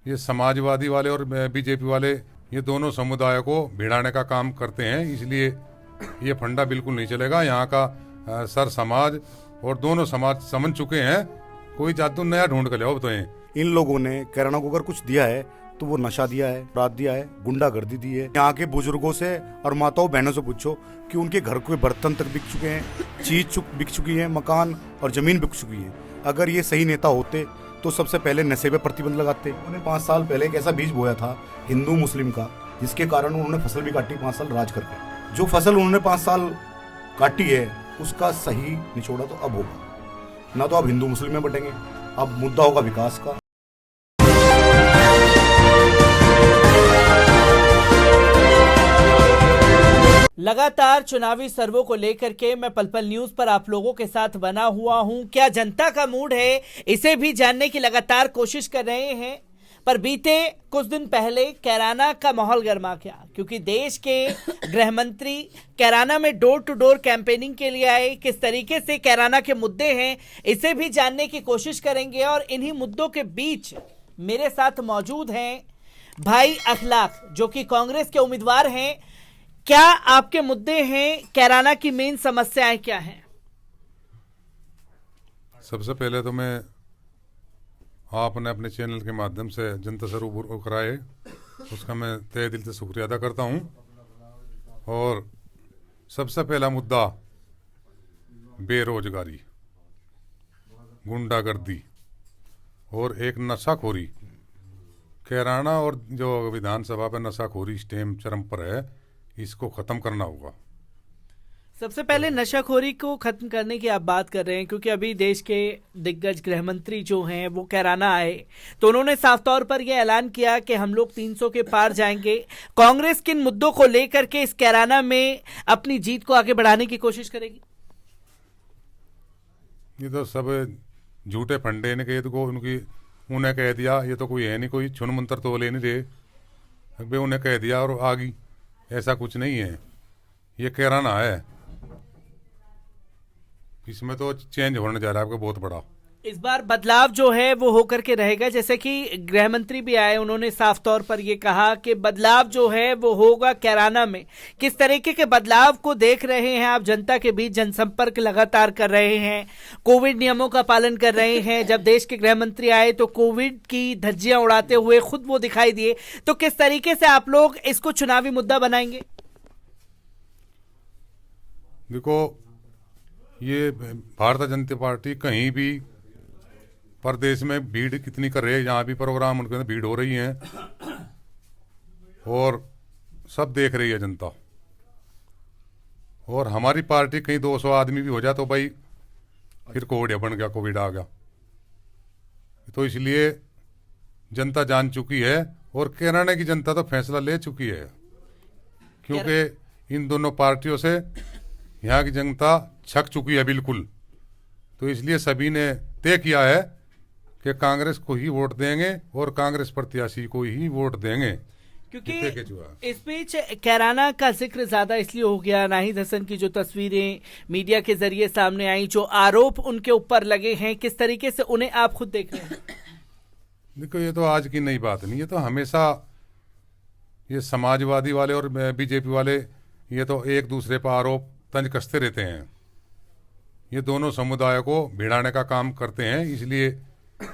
ये समाजवादी वाले और बीजेपी वाले ये दोनों समुदायों को भिड़ाने का काम करते हैं, इसलिए ये फंडा बिल्कुल नहीं चलेगा। यहाँ का सर समाज और दोनों समाज समझ चुके हैं, कोई जादू नया ढूंढ कर ले तो। इन लोगों ने कैराना को अगर कुछ दिया है तो वो नशा दिया है, अपराध दिया है, गुंडागर्दी दी है। यहाँ के बुजुर्गों से और माताओं बहनों से पूछो कि उनके घर के बर्तन तक बिक चुके हैं, चीज बिक चुकी है, मकान और जमीन बिक चुकी है। अगर ये सही नेता होते तो सबसे पहले नशे पे प्रतिबंध लगाते। उन्होंने 5 साल पहले एक ऐसा बीज बोया था हिंदू मुस्लिम का, जिसके कारण उन्होंने फसल भी काटी 5 साल राज करके। जो फसल उन्होंने 5 साल काटी है उसका सही निचोड़ा तो अब होगा, ना तो अब हिंदू मुस्लिम में बटेंगे, अब मुद्दा होगा विकास का। लगातार चुनावी सर्वों को लेकर के मैं पल पल न्यूज पर आप लोगों के साथ बना हुआ हूं। क्या जनता का मूड है, इसे भी जानने की लगातार कोशिश कर रहे हैं। पर बीते कुछ दिन पहले कैराना का माहौल गर्मा गया, क्योंकि देश के गृह मंत्री कैराना में डोर टू डोर कैंपेनिंग के लिए आए। किस तरीके से कैराना के मुद्दे हैं, इसे भी जानने की कोशिश करेंगे। और इन्हीं मुद्दों के बीच मेरे साथ मौजूद हैं भाई अखलाक, जो कि कांग्रेस के उम्मीदवार हैं। क्या आपके मुद्दे हैं, कैराना की मेन समस्याएं क्या हैं? सबसे पहले तो मैं आपने अपने चैनल के माध्यम से जनता से रूबरू कराए, उसका मैं तहे दिल से शुक्रिया अदा करता हूं। और सबसे पहला मुद्दा बेरोजगारी, गुंडागर्दी और एक नशाखोरी। कैराना और जो विधानसभा पे नशाखोरी इस टाइम चरम पर है, इसको खत्म करना होगा। सबसे पहले नशाखोरी को खत्म करने की आप बात कर रहे हैं, क्योंकि अभी देश के दिग्गज गृह मंत्री जो हैं वो कैराना आए तो उन्होंने साफ तौर पर यह ऐलान किया कि हम लोग 300 के पार जाएंगे। कांग्रेस किन मुद्दों को लेकर के इस कैराना में अपनी जीत को आगे बढ़ाने की कोशिश करेगी? ये तो सब झूठे फंडे ने कहे तो उन्हें कह दिया, ये तो कोई है नहीं, कोई छुन मंत्र तो ले नहीं रहे, उन्हें कह दिया और आ गई। ऐसा कुछ नहीं है, ये कैराना है, इसमें तो चेंज होने जा रहा है आपका बहुत बड़ा। इस बार बदलाव जो है वो होकर के रहेगा, जैसे कि गृह मंत्री भी आए, उन्होंने साफ तौर पर ये कहा कि बदलाव जो है वो होगा कैराना में। किस तरीके के बदलाव को देख रहे हैं आप? जनता के बीच जनसंपर्क लगातार कर रहे हैं, कोविड नियमों का पालन कर रहे हैं। जब देश के गृह मंत्री आए तो कोविड की धज्जियां उड़ाते हुए खुद वो दिखाई दिए। तो किस तरीके से आप लोग इसको चुनावी मुद्दा बनाएंगे? देखो, ये भारतीय जनता पार्टी कहीं भी प्रदेश में भीड़ कितनी कर रही है, यहाँ भी प्रोग्राम उनके अंदर भीड़ हो रही है और सब देख रही है जनता। और हमारी पार्टी कहीं 200 आदमी भी हो जाए तो भाई फिर कोविड बन गया, कोविड आ गया। तो इसलिए जनता जान चुकी है और कैराना की जनता तो फैसला ले चुकी है, क्योंकि इन दोनों पार्टियों से यहाँ की जनता छक चुकी है बिल्कुल। तो इसलिए सभी ने तय किया है कि कांग्रेस को ही वोट देंगे और कांग्रेस प्रत्याशी को ही वोट देंगे। क्योंकि इस बीच कैराना का जिक्र ज्यादा इसलिए हो गया, नाहिद हसन की जो तस्वीरें मीडिया के जरिए सामने आई, जो आरोप उनके ऊपर लगे हैं, किस तरीके से उन्हें आप खुद देख रहे हैं? देखो, ये तो आज की नई बात नहीं, ये तो हमेशा ये समाजवादी वाले और बीजेपी वाले ये तो एक दूसरे पर आरोप तंज कसते रहते हैं। ये दोनों समुदायों को भिड़ाने का काम करते हैं, इसलिए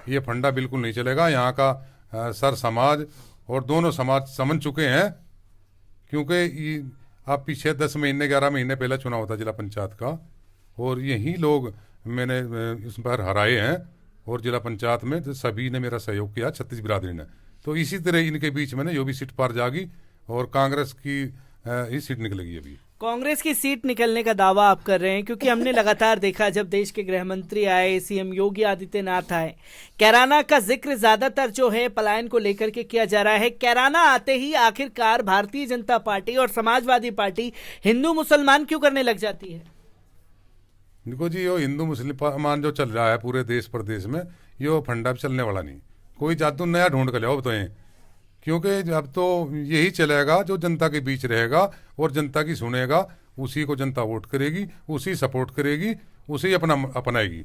ये फंडा बिल्कुल नहीं चलेगा। यहाँ का सर समाज और दोनों समाज समझ चुके हैं, क्योंकि आप पीछे 10 महीने 11 महीने पहले चुनाव होता जिला पंचायत का, और यही लोग मैंने इस बार हराए हैं। और जिला पंचायत में तो सभी ने मेरा सहयोग किया, 36 बिरादरी ने। तो इसी तरह इनके बीच में जो भी सीट पार जागी और कांग्रेस की ही सीट निकलेगी। अभी कांग्रेस की सीट निकलने का दावा आप कर रहे हैं, क्योंकि हमने लगातार देखा जब देश के गृह मंत्री आए, सीएम योगी आदित्यनाथ आए, कैराना का जिक्र ज्यादातर जो है पलायन को लेकर के किया जा रहा है। कैराना आते ही आखिरकार भारतीय जनता पार्टी और समाजवादी पार्टी हिंदू मुसलमान क्यों करने लग जाती है? देखो जी, ये हिंदू मुसलमान जो चल रहा है पूरे देश प्रदेश में, ये फंडा भी चलने वाला नहीं। कोई जादू नया ढूंढ कर ले बताएं, क्योंकि अब तो यही चलेगा जो जनता के बीच रहेगा और जनता की सुनेगा, उसी को जनता वोट करेगी, उसी सपोर्ट करेगी, उसी अपनाएगी।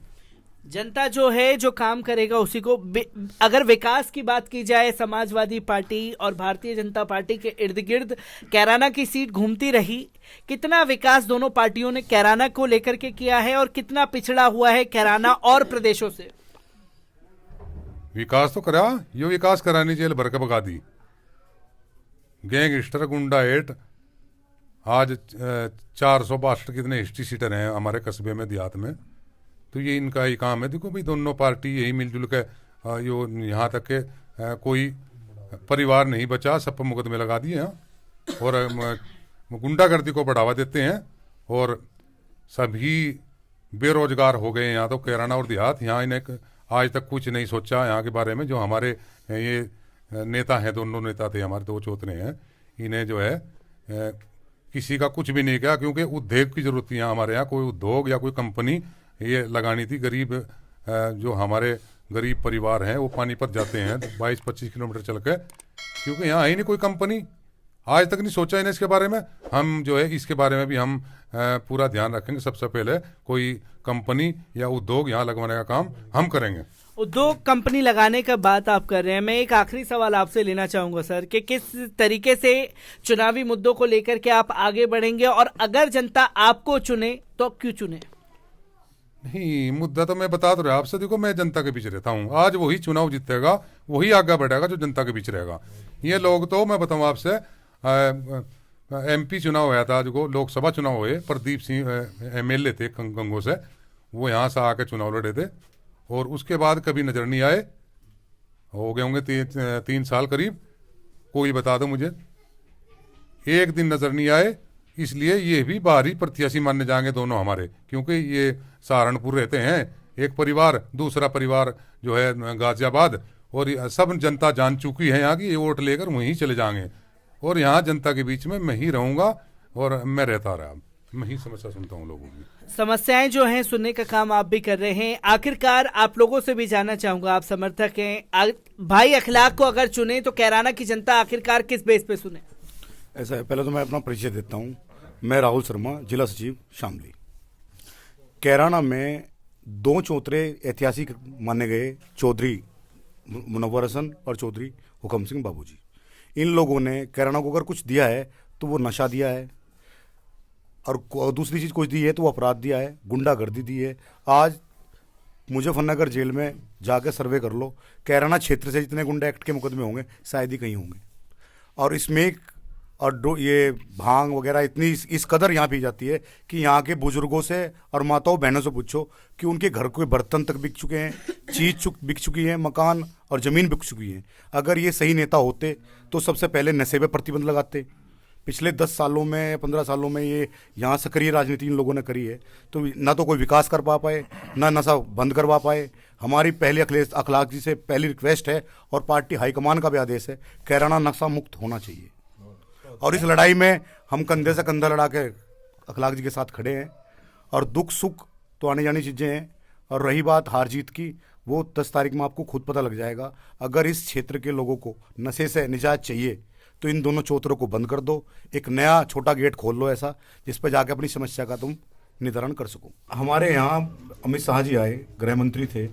जनता जो है जो काम करेगा उसी को अगर विकास की बात की जाए, समाजवादी पार्टी और भारतीय जनता पार्टी के इर्द गिर्द कैराना की सीट घूमती रही। कितना विकास दोनों पार्टियों ने कैराना को लेकर के किया है और कितना पिछड़ा हुआ है कैराना और प्रदेशों से? विकास तो करा, यो विकास करानी जेल भर के भगा दी। गैंगस्टर गुंडा हेट आज 462 कितने हिस्ट्री सीटर हैं हमारे कस्बे में, देहात में। तो ये इनका ही काम है। देखो भाई, दोनों पार्टी यही मिलजुल के यो यहाँ तक के कोई परिवार नहीं बचा, सब पर मुकदमे लगा दिए हैं और गुंडागर्दी को बढ़ावा देते हैं और सभी बेरोजगार हो गए हैं यहाँ तो कैराना और देहात। यहाँ इन्हें आज तक कुछ नहीं सोचा यहाँ के बारे में। जो हमारे ये नेता हैं, दोनों नेता थे हमारे, दो चौथने हैं, इन्हें जो है किसी का कुछ भी नहीं किया, क्योंकि उद्योग की जरूरत थी यहाँ हमारे यहाँ। कोई उद्योग या कोई कंपनी ये लगानी थी। गरीब जो हमारे गरीब परिवार हैं वो पानीपत जाते हैं 22-25 किलोमीटर चल के, क्योंकि यहाँ है ही नहीं कोई कंपनी। आज तक नहीं सोचा इन्हें इसके बारे में। हम जो है इसके बारे में भी हम पूरा ध्यान रखेंगे। सबसे पहले कोई कंपनी या उद्योग यहाँ लगवाने का काम हम करेंगे। उद्योग कंपनी लगाने का बात आप कर रहे हैं। मैं एक आखिरी सवाल आपसे लेना चाहूंगा सर, कि किस तरीके से चुनावी मुद्दों को लेकर के आप आगे बढ़ेंगे और अगर जनता आपको चुने तो क्यों चुने? नहीं, मुद्दा तो मैं बता तो रहा आपसे। देखो, मैं जनता के बीच रहता हूँ। आज वही चुनाव जीतेगा, वही आगे बढ़ेगा जो जनता के बीच रहेगा। ये लोग तो मैं बताऊँ आपसे, MP चुनाव हुआ था, जो लोकसभा चुनाव हुए, प्रदीप सिंह MLA थे गंगो से, वो यहाँ से आके चुनाव लड़े थे और उसके बाद कभी नजर नहीं आए। हो गए होंगे 3 साल करीब। कोई बता दो मुझे, एक दिन नजर नहीं आए। इसलिए ये भी बाहरी प्रत्याशी मानने जाएंगे दोनों हमारे, क्योंकि ये सहारनपुर रहते हैं एक परिवार, दूसरा परिवार जो है गाजियाबाद, और सब जनता जान चुकी है यहाँ की। ये वोट लेकर वहीं चले जाएंगे और यहाँ जनता के बीच में मैं ही रहूँगा और मैं रहता रहा। मैं ही समस्या सुनता हूँ लोगों की। समस्याएं जो हैं सुनने का काम आप भी कर रहे हैं। आखिरकार आप लोगों से भी जानना चाहूंगा, आप समर्थक हैं, भाई अखलाक को अगर चुने तो कैराना की जनता आखिरकार किस बेस पे सुने? ऐसा है, पहले तो मैं अपना परिचय देता हूँ। मैं राहुल शर्मा, जिला सचिव शामली। कैराना में 2 चौतरे ऐतिहासिक माने गए, चौधरी मुनव्वर हसन और चौधरी हुकम सिंह बाबूजी। इन लोगों ने कैराना को अगर कुछ दिया है तो वो नशा दिया है, और दूसरी चीज़ कुछ दी है तो वो अपराध दिया है, गुंडागर्दी दी है। आज मुजफ्फरनगर जेल में जाकर सर्वे कर लो, कैराना क्षेत्र से जितने गुंडा एक्ट के मुकदमे होंगे शायद ही कहीं होंगे। और इसमें और ये भांग वगैरह इतनी इस कदर यहाँ पी जाती है कि यहाँ के बुजुर्गों से और माताओं बहनों से पूछो कि उनके घर के बर्तन तक बिक चुके हैं, चीज़ बिक चुकी है, मकान और ज़मीन बिक चुकी है। अगर ये सही नेता होते तो सबसे पहले नशे पे प्रतिबंध लगाते। पिछले 10 सालों में 15 सालों में ये यहाँ सक्रिय राजनीति इन लोगों ने करी है, तो ना तो कोई विकास कर पा पाए, ना नशा बंद करवा पाए। हमारी पहली अखलाक जी से पहली रिक्वेस्ट है और पार्टी हाईकमान का भी आदेश है, कैराना नशा मुक्त होना चाहिए। और इस लड़ाई में हम कंधे से कंधा लड़ा के अखलाक जी के साथ खड़े हैं। और दुख सुख तो आने जानी चीज़ें हैं, और रही बात हार जीत की, वो 10 तारीख में आपको खुद पता लग जाएगा। अगर इस क्षेत्र के लोगों को नशे से निजात चाहिए तो इन दोनों चौतरों को बंद कर दो, एक नया छोटा गेट खोल लो ऐसा, जिस पर जाके अपनी समस्या का तुम निदान कर सको। हमारे यहाँ अमित शाह जी आए, गृह मंत्री थे,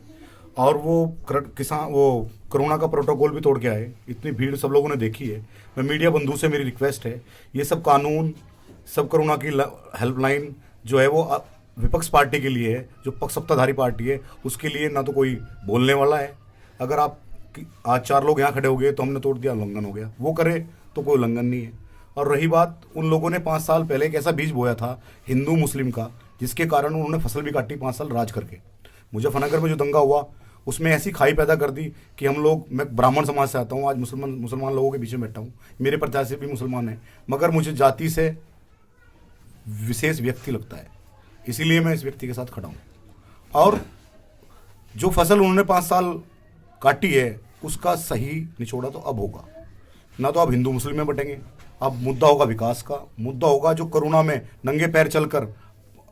और वो कोरोना का प्रोटोकॉल भी तोड़ के आए। इतनी भीड़ सब लोगों ने देखी है। मैं मीडिया बंधु से मेरी रिक्वेस्ट है, ये सब कानून, सब कोरोना की हेल्पलाइन जो है वो विपक्ष पार्टी के लिए है, जो पक्ष सत्ताधारी पार्टी है उसके लिए ना तो कोई बोलने वाला है। अगर आप आज 4 लोग यहाँ खड़े हो गए तो हमने तोड़ दिया, उल्लंघन हो गया। वो करे तो कोई उल्लंघन नहीं है। और रही बात, उन लोगों ने 5 साल पहले एक ऐसा बीज बोया था हिंदू मुस्लिम का, जिसके कारण उन्होंने फसल भी काटी 5 साल राज करके। मुजफ्फरनगर में जो दंगा हुआ उसमें ऐसी खाई पैदा कर दी कि हम लोग, मैं ब्राह्मण समाज से आता हूँ, आज मुसलमान लोगों के बीच में बैठा हूँ, मेरे प्रत्याशी भी मुसलमान हैं, मगर मुझे जाति से विशेष व्यक्ति लगता है, इसीलिए मैं इस व्यक्ति के साथ खड़ा हूँ। और जो फसल उन्होंने 5 साल काटी है उसका सही निचोड़ा तो अब होगा। ना तो अब हिंदू मुस्लिम में बटेंगे, अब मुद्दा होगा विकास का। मुद्दा होगा जो कोरोना में नंगे पैर चलकर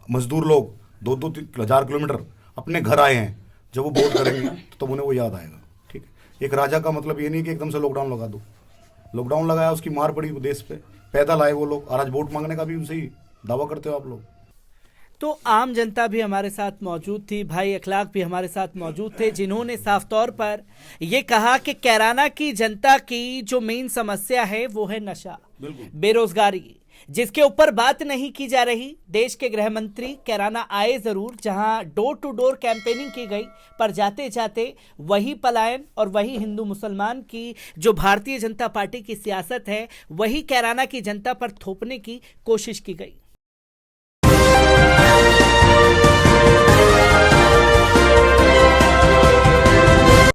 मजदूर लोग 2-2 हज़ार किलोमीटर अपने घर आए हैं, जब वो वोट करेंगे तो तब उन्हें वो याद आएगा। ठीक है, एक राजा का मतलब ये नहीं कि एकदम से लॉकडाउन लगा दो। लॉकडाउन लगाया, उसकी मार पड़ी देश पे, पैदल आए वो लोग, और आज वोट मांगने का भी उनसे ही दावा करते हो आप लोग। तो आम जनता भी हमारे साथ मौजूद थी, भाई अखलाक भी हमारे साथ मौजूद थे, जिन्होंने साफ तौर पर ये कहा कि कैराना की जनता की जो मेन समस्या है वो है नशा, बेरोजगारी, जिसके ऊपर बात नहीं की जा रही। देश के गृह मंत्री कैराना आए जरूर, जहां डोर टू डोर कैंपेनिंग की गई, पर जाते जाते वही पलायन और वही हिंदू मुसलमान की जो भारतीय जनता पार्टी की सियासत है वही कैराना की जनता पर थोपने की कोशिश की गई।